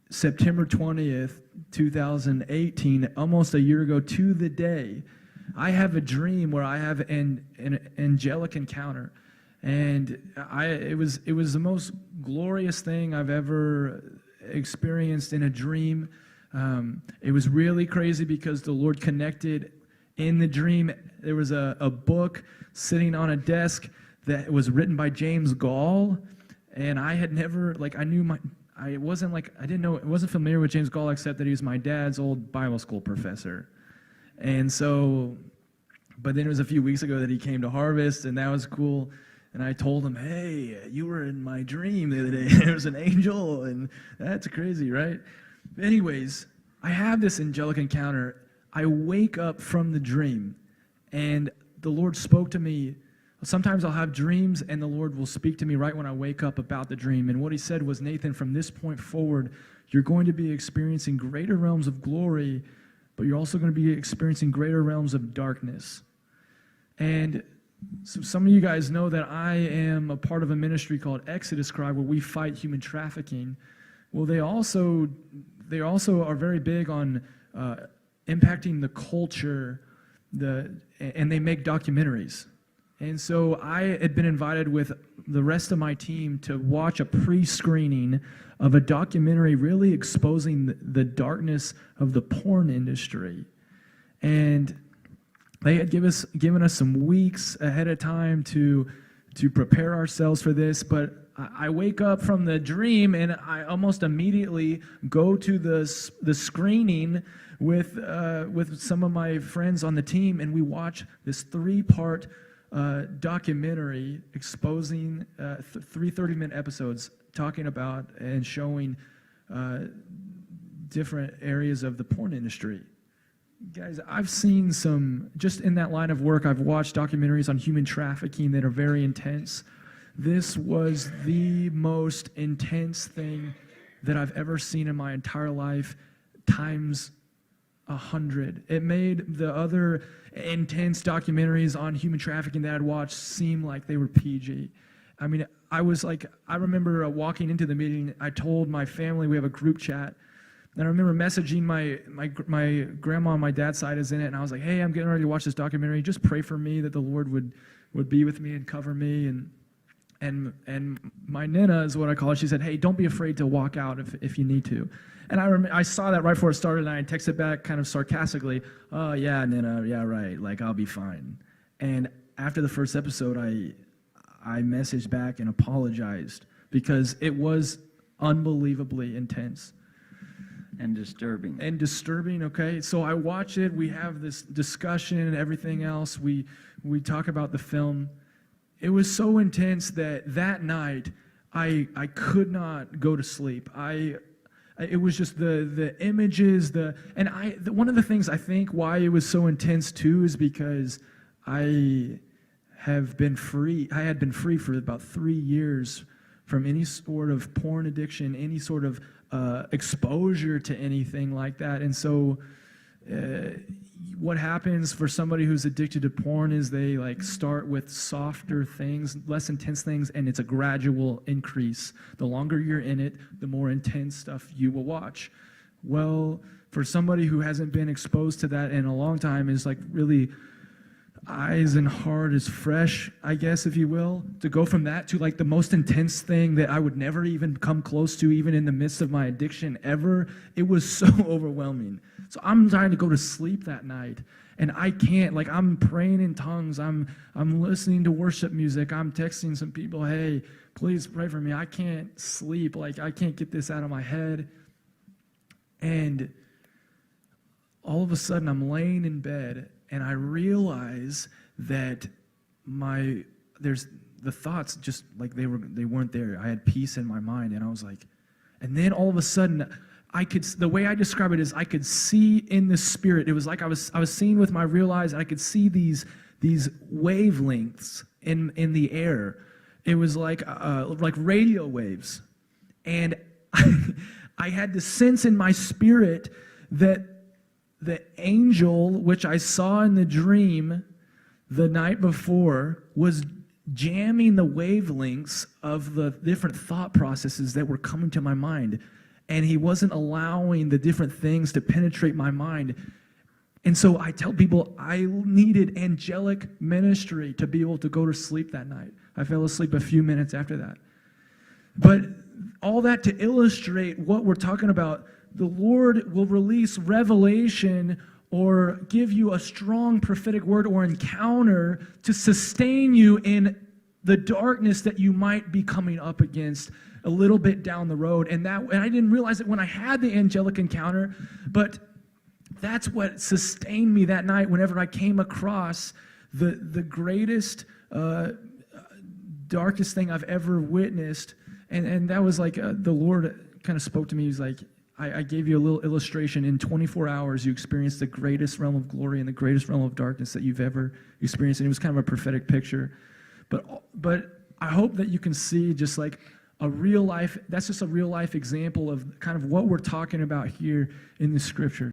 September 20th, 2018, almost a year ago to the day, I have a dream where I have an angelic encounter. And it was the most glorious thing I've ever experienced in a dream. It was really crazy because the Lord connected in the dream. There was a book sitting on a desk that was written by James Gall, and I had never, I knew I wasn't familiar with James Gall except that he was my dad's old Bible school professor. And so, but then it was a few weeks ago that he came to Harvest, and that was cool. And I told him, hey, you were in my dream the other day. There was an angel, and that's crazy, right? Anyways, I have this angelic encounter. I wake up from the dream, and the Lord spoke to me. Sometimes I'll have dreams, and the Lord will speak to me right when I wake up about the dream. And what he said was, Nathan, from this point forward, you're going to be experiencing greater realms of glory, but you're also going to be experiencing greater realms of darkness. And so some of you guys know that I am a part of a ministry called Exodus Cry, where we fight human trafficking. Well, they also are very big on impacting the culture, and they make documentaries. And so I had been invited with the rest of my team to watch a pre-screening of a documentary really exposing the darkness of the porn industry. And they had given us some weeks ahead of time to prepare ourselves for this, but I wake up from the dream and I almost immediately go to the screening with some of my friends on the team, and we watch this 3-part documentary exposing 3 30-minute episodes talking about and showing different areas of the porn industry. Guys, I've seen just in that line of work, I've watched documentaries on human trafficking that are very intense. This was the most intense thing that I've ever seen in my entire life, times 100. It made the other intense documentaries on human trafficking that I'd watched seem like they were PG. I mean, I remember walking into the meeting, I told my family, we have a group chat, and I remember messaging my grandma on my dad's side is in it, and I was like, hey, I'm getting ready to watch this documentary. Just pray for me that the Lord would be with me and cover me. And my Nina is what I call her. She said, hey, don't be afraid to walk out if you need to. And I saw that right before it started, and I texted back kind of sarcastically, oh, yeah, Nina, yeah, right, I'll be fine. And after the first episode, I messaged back and apologized because it was unbelievably intense. And disturbing. Okay? So I watch it, we have this discussion and everything else, we talk about the film. It was so intense that night, I could not go to sleep. It was just the images, one of the things I think why it was so intense too is because I had been free for about 3 years from any sort of porn addiction, any sort of exposure to anything like that. And so what happens for somebody who's addicted to porn is they start with softer things, less intense things, and it's a gradual increase. The longer you're in it, the more intense stuff you will watch. Well, for somebody who hasn't been exposed to that in a long time, is really eyes and heart is fresh, I guess, if you will, to go from that to the most intense thing that I would never even come close to, even in the midst of my addiction ever. It was so overwhelming. So I'm trying to go to sleep that night, and I can't. I'm praying in tongues. I'm listening to worship music. I'm texting some people, hey, please pray for me. I can't sleep. I can't get this out of my head. And all of a sudden, I'm laying in bed, and I realize that there's the thoughts just they weren't there. I had peace in my mind, and I was and then all of a sudden, the way I describe it is I could see in the spirit. It was I was seeing with my real eyes, and I could see these wavelengths in the air. It was like radio waves, and I had the sense in my spirit that the angel, which I saw in the dream the night before, was jamming the wavelengths of the different thought processes that were coming to my mind. and he wasn't allowing the different things to penetrate my mind. And so I tell people I needed angelic ministry to be able to go to sleep that night. I fell asleep a few minutes after that. But all that to illustrate what we're talking about, the Lord will release revelation or give you a strong prophetic word or encounter to sustain you in the darkness that you might be coming up against a little bit down the road. And I didn't realize it when I had the angelic encounter, but that's what sustained me that night whenever I came across the greatest, darkest thing I've ever witnessed. And that was like the Lord kind of spoke to me. He's like, I gave you a little illustration. In 24 hours, you experienced the greatest realm of glory and the greatest realm of darkness that you've ever experienced. And it was kind of a prophetic picture. But I hope that you can see just like a real life, that's just a real life example of kind of what we're talking about here in the scripture.